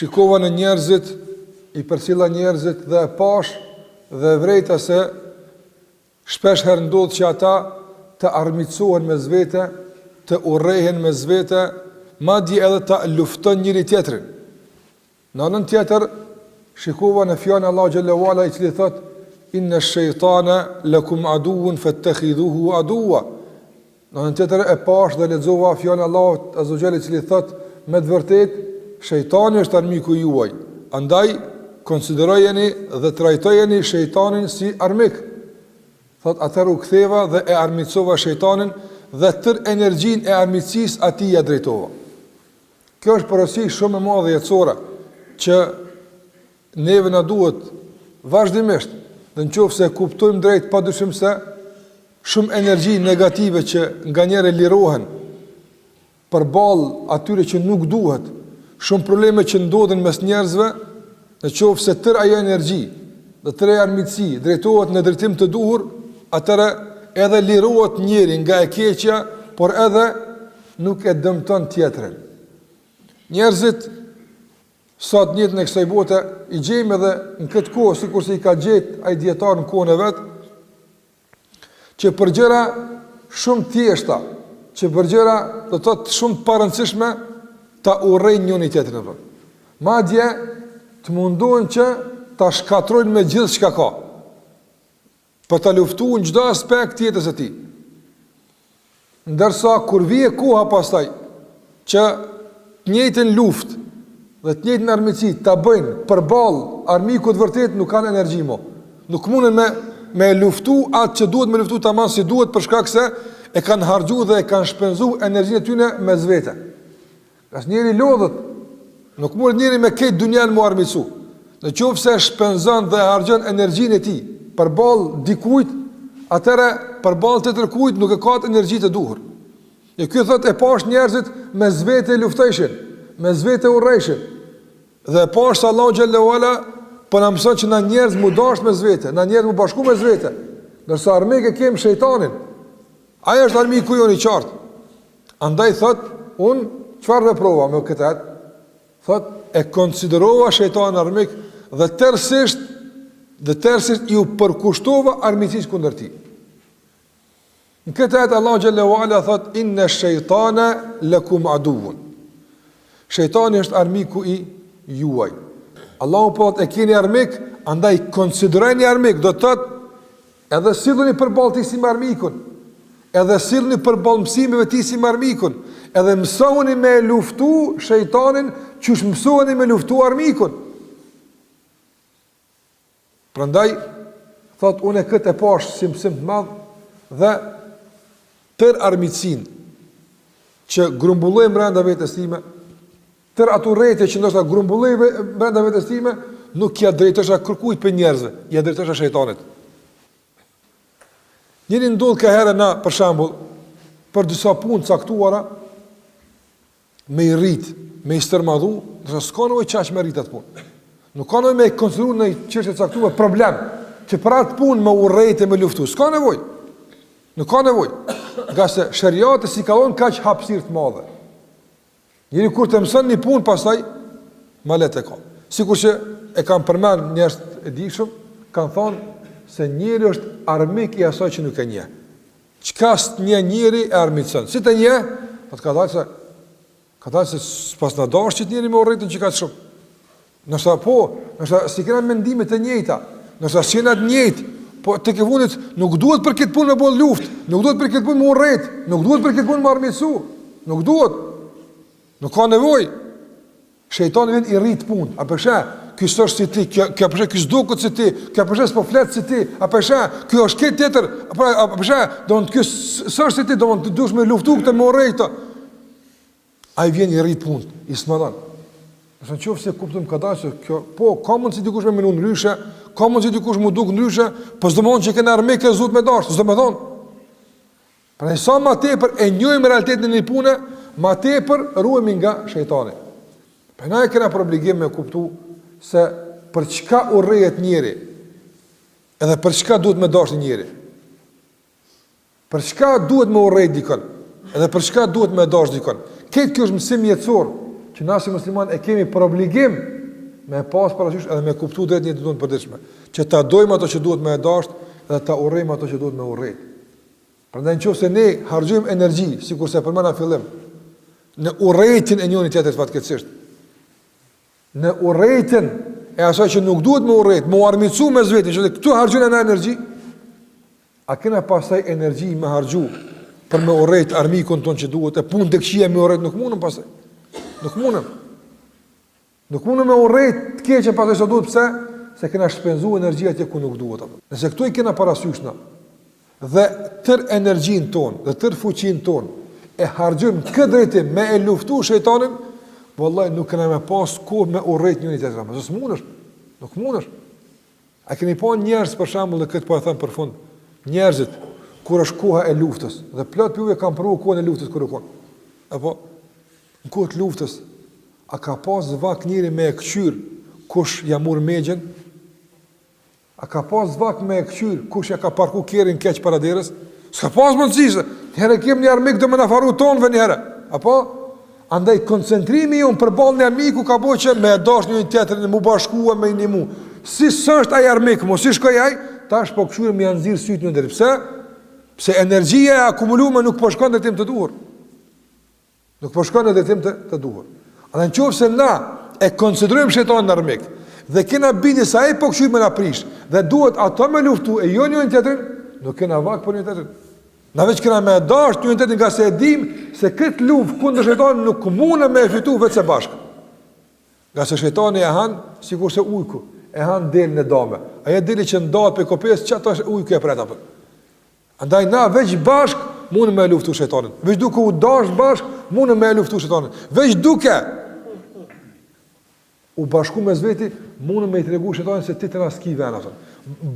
Shikova në njerëzit, i përcilla njerëzit dhe e pash dhe e vrejta se shpesh herë ndodh që ata të armiqësohen me zvete, të urrehen me zvete, madje edhe të lufton njëri tjetrin. Në anën tjetër, shikova në fjalën e Allahu xhallahu ala i cili thot: "Inna ash-shaytana lakum aduwwun fattakhidhuhu aduwwa." Në anën tjetër e pash dhe lexova fjalën e Allahut azza wa jalla i cili thot: "Me të vërtetë shejtani është armiku juaj, andaj konsiderojeni dhe trajtojeni shejtanin si armik." Thot atëherë u ktheva dhe e armiqsova shejtanin dhe tër energjinë e armiqësisë atij ja drejtova. Kjo është porosi shumë e madhe jetësore që neve na duhet vazhdimisht, dhe nëse e kuptojmë drejt, padyshim se shumë energji negative që nganjëherë lirohen përballë atyre që nuk duhet, shumë probleme që ndodhin mes njerëzve, nëse tër ajo energji dhe tër ajo armiqësi drejtohet në drejtim të duhur, atëra edhe lirohet njëri nga e keqja, por edhe nuk e dëmton tjetrin. Njerëzit sot njëtë në kësaj bote i gjejmë edhe në këtë kohë, sikur se i ka gjetë ai dietar në kohën e vet, që për gjëra shumë thjeshta, që për gjëra do të thotë shumë të parëndësishme ta urrejnë njëri tjetrin. Madje të mundohen që ta shkatrojnë me gjithë çka ka, për ta luftuar në çdo aspekt të jetës së tij. Ndërsa kur vije koha pastaj që të njëjtën luftë dhe të njëjtën armiqësi ta bëjnë përballë armikut vërtet, nuk kanë energji më. Nuk munden me luftu atë që duhet me luftu tamam si duhet, për shkak se e kanë harxhuar dhe e kanë shpenzuar energjinë e tyre me zvete. Asnjëri lodhet, nuk mund njëri me këtë dunjan mu armiqsu. Nëse shpenzon dhe harxhon energjinë e tij përballë dikujt, atëra përballë të tërkujt nuk e ka të energji të duhur. E ky thotë e pash njerëzit me zvete luftojshin, me zvete urrejshin. Dhe e pash Allahu xhallahu ala po na mëson që na njerëz mu dash me zvete, na njerëz mu bashku me zvete. Ndërsa armik e kem shejtanin. Ai është armiku jon i qartë. Andaj thotë, un çfarë veprova me këtë? Thotë e konsiderova shejtanin armik dhe tërësisht ju përkushtova armiqësisë kundër tij. Në këtë ajet Allahu xhallahu ala thot: "Inna ash-shaytana lakum aduwwun." Shejtani është armiku i juaj. Allahu po e keni armik, andaj konsiderojeni armik, do të thotë edhe silluni përballë tij si me armikun, edhe silluni përballë mësimeve tij si me armikun, edhe mësoni me luftu shejtanin, çush mësoni me luftu armikun. Prandaj thot unë këtë e pash si mësim të madh dhe tër armiqsinë që grumbullojmë brenda vetes time, tër ato rrete që ndoshta grumbullojmë brenda vetes time, nuk ja drejtohesh kërkujt për njerëzve, ja drejtohesh shejtanit. Njëri ndodh ka herë na, për shembull, për disa punë caktuara me i rrit, me i stërmadhu, do s'ka nevojë çaq me rrit atë punë. Nuk ka nevojë me konsideru në çështje caktuar problem, që për atë punë me urrejtë me luftu. S'ka nevojë. Nuk ka nevojë. Nga se shariati si kallon kaq hapësirë të madhe. Njëri kur të mëson një punë, pastaj ma le të ka. Sikur që e kanë përmend njerëz e dishëm, kanë thonë se njëri është armik i asaj që nuk e njeh. Çka s'njeh njëri e armiqson. Si të njeh? Po të ka thënë se pas na dash që njëri me urrejtën që ka shumë. Nëse si kena mendime të njëjta, nëse s'jena të njëjtë, po tek e fundit nuk duhet për këtë punë me bën luftë, nuk duhet për këtë punë me urrejt, nuk duhet për këtë punë me armiqsu, nuk duhet. Nuk ka nevojë. Shejtani vjen i rrit punë. A përshë, ky s'është si ti, kjo përshë ky s'duket si ti, kjo përshë s'po flet si ti, a përshë, ky është këtë tjetër, a përshë, domthon ky s'është si ti, domthon duhet me luftu këtë me urrejt. Ai vjen i rrit punë, i smalon. Nëse nëse kuptojmë kada se kjo, po, ka mund si dikush me menu ndryshe, ka mund si dikush mu duk ndryshe, po s'do më thonë që këna armik e zut me dash, s'do më thonë. Pra sa ma tepër e njojmë realitetin e një pune, ma tepër ruhemi nga shejtani. Pra na e kena për obligim me kuptu se për çka urrehet njeri, edhe për çka duhet me dash njeri. Për çka duhet me urrejt dikon, edhe për çka duhet me dash dikon. Këtë kjo është mësim jetësor, që që na si musliman e kemi për obligim me pas parasysh edhe me kuptu drejt një të duhet përditshme, që ta dojmë ato që duhet me e dasht dhe ta urrejmë ato që duhet me urrejt. Prandaj nëse ne harxojmë energji, sikur se përmenda fillim, në urrejtjen e njëri tjetrit fatkeqësisht, në urrejtjen e asaj që nuk duhet me urrejt, me armicu me vetin, që këtu harxojnë në energji, a kena pasaj energji me harxhu për me urrejt armikun ton që duhet, e punë dekshia me urrejt nuk mundem pasaj. Nuk mundem. Nuk mundem me urrejt të keqen pasaj sa duhet, pse? Se kena shpenzu energji atje ku nuk duhet. Nëse këtu i kena parasysh na, dhe tër energjin ton, dhe tër fuqin ton, e harxojmë këtë drejtim me e luftu shejtanin, vallahi nuk kena me pas kohë me urrejt njëri tjetrin. Mos mundesh. Nuk mundesh. A keni pa njerëz për shembull, këtë po e them për fund, njerëzit kur është koha e luftës, dhe plot pyetje kanë provu kohën e luftës kur u kon. Apo në kohë të luftës, a ka pas vak njëri me e këqyr kush ja mur megjen? A ka pas vak me e këqyr kush ja ka parku kerin keq para derës? S'ka pas mundësi. Herë kem një armik do më na faru tonëve një herë. Apo andaj koncentrimi jon përballë një armiku ka bëu që me dash një tjetrin mu bashkua me një mu. Si s'është ai armik, mos i shkoj ai, tash po këqyr më janë nxirr syt në ndër. Pse? Pse energjia e akumuluar nuk po shkon në tim të duhur. Nuk po shkon në drejtim të duhur. A nëse na e konsiderojmë shejtanin armik dhe kena bindje se ai po këshyr me na prish dhe duhet ato me luftu e jo njërin tjetrin, nuk kena vak për njërin tjetrin. Na veç kena me dash njërin tjetrin nga se e dim se këtë luftë kundër shejtanit nuk mundem me fitu vetë së bashku. Nga se shejtani e han sikur se ujku, e han del në dame. Ai deli që ndahet pe kopes çata ujku e pret apo. Andaj na veç bashk mundem me luftu shejtanin. Veç duke u dash bashk mundem me luftu shejtanin. Veç duke u bashku me zveti, mundem me i tregu shejtanin se ti të na ski vën atë.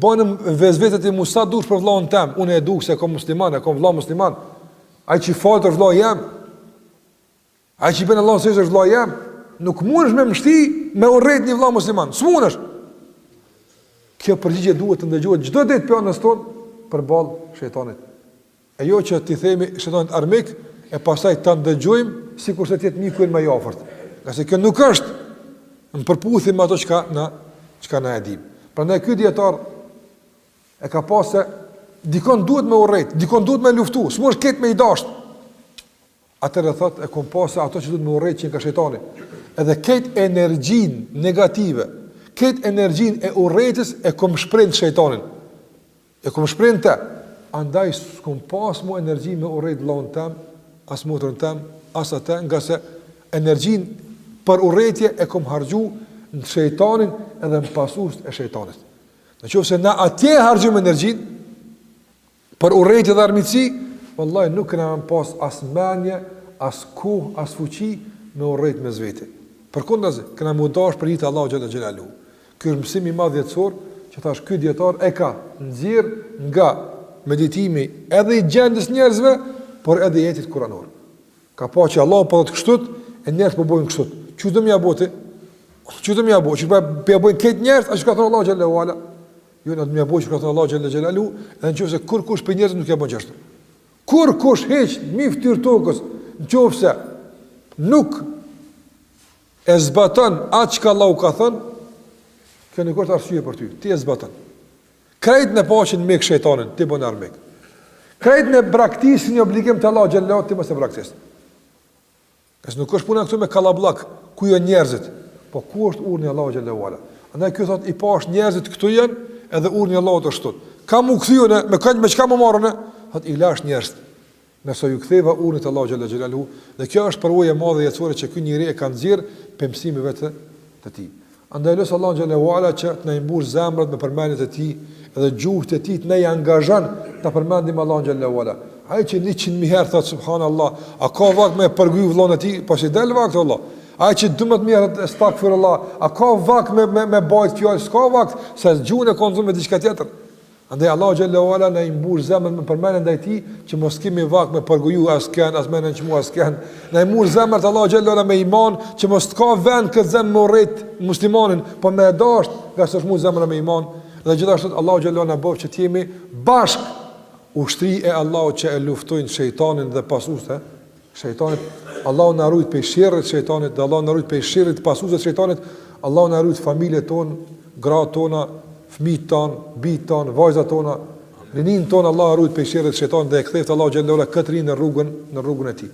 Bënëm vezvetet e Musa dush për vllahun tem. Unë e duk se kom musliman, e kom vllah musliman. Ai që faltër vllah jam. Ai që bën Allah se është vllah jam. Nuk mundesh me mshti me urrejt një vllah musliman. S'mundesh. Kjo përgjigje duhet të ndëgjohet çdo ditë për anës tonë përballë shejtanit. E jo që ti themi shejtanit armik e pastaj ta ndëgjojmë sikur se ti jetë miku më i afërt. Qase kjo nuk është në përputhje me ato çka na e dim. Prandaj ky dietar e ka pasë dikon duhet me urrejt, dikon duhet me luftu, s'mund ket me i dasht. Atëherë thotë e kom pasë ato që duhet me urrejt që nga shejtani. Edhe këtë energjinë negative, këtë energjinë e urrejtës e kom shprehë shejtanin. E kom shprehë të, andaj s'kom pas mu energji me urrejt vllahun tem, as motrën tem, as atë, nga se energjinë për urrejtje e kom harxhu në shejtanin edhe në pasues e shejtanit. Nëse na atje harxhojmë energjinë për urrejtje dhe armiqsi, vallahi nuk kena pas as mendje, as kohë, as fuqi me urrejt me zveti. Përkundazi, kena më dash për hitë Allahu xhalla xhelalu. Ky është mësimi i madh jetësor që thash ky dietar e ka nxjerr nga meditimi edhe i gjendës njerëzve, por edhe i jetit kuranor. Ka pa që Allah po të kështut, e njerëz po bojnë kështut. Çu do më ja boti? Çu do më ja boti? Çu po bojnë këtë njerëz, as ka thënë Allah xhallahu ala. Jo në më ja boti ka thënë Allah xhallahu xhelalu, edhe nëse kur kush për njerëz nuk ja bën gjashtë. Kur kush heq mi fytyr tokës, nëse nuk e zbaton atë që Allahu ka thënë, kjo nuk është arsye për ty. Ti e zbaton. Krejt në paqen me shejtanin, ti bën armik. Krejt në braktisë një obligim të Allah xhallahu ti mos e braktis. Qes nuk është puna këtu me kallabllak, ku janë njerëzit, po ku është urni Allahu xhallahu ala. Andaj ky thot i pash njerëzit këtu janë, edhe urni Allahut është këtu. Kam u kthyen me kënd me çka më marrën, thot i lash njerëz. Nëse ju ktheva urnit Allahu xhallahu xhelalu, dhe kjo është përvojë e madhe jetësore që ky njeri e ka nxjerr pemësimeve të tij. Andaj lutem Allahu xhallahu ala që të na mbush zemrat me përmendjet e tij, edhe gjuhët e tij të na angazhon ta përmendim Allahun xhallahu ala. Ai që 100.000 herë thot subhanallahu, a ka vakt me përgjy vllon e tij, po si del vakt Allah. Ai që 12.000 herë astaghfirullah, a ka vakt me bajt fjalë, s'ka vakt se gjuhën e konzumon me diçka tjetër. Andaj Allahu xhallahu ala na mbush zemrat me përmendje ndaj tij, që mos kemi vakt me përgoju askën, as me nënçmu askën. Na mbush zemrat Allahu xhallahu ala me iman, që mos të ka vend këtë zemë me urrit muslimanin, po me dash, nga sa shmu zemra me iman. Dhe gjithashtu Allahu xhallahu na bëf që të jemi bashk ushtri e Allahut që e luftojnë shejtanin dhe pasuestë shejtanit. Allahu na ruaj prej sherrit të shejtanit, dhe Allahu na ruaj prej sherrit të pasuesve të shejtanit. Allahu na ruaj familjet tonë, gratë tona, fëmijët tonë, bijtë tonë, vajzat tona, rinin tonë. Allahu na ruaj prej sherrit të shejtanit dhe e ktheft Allahu xhallahu ala këtë rinë në rrugën e tij.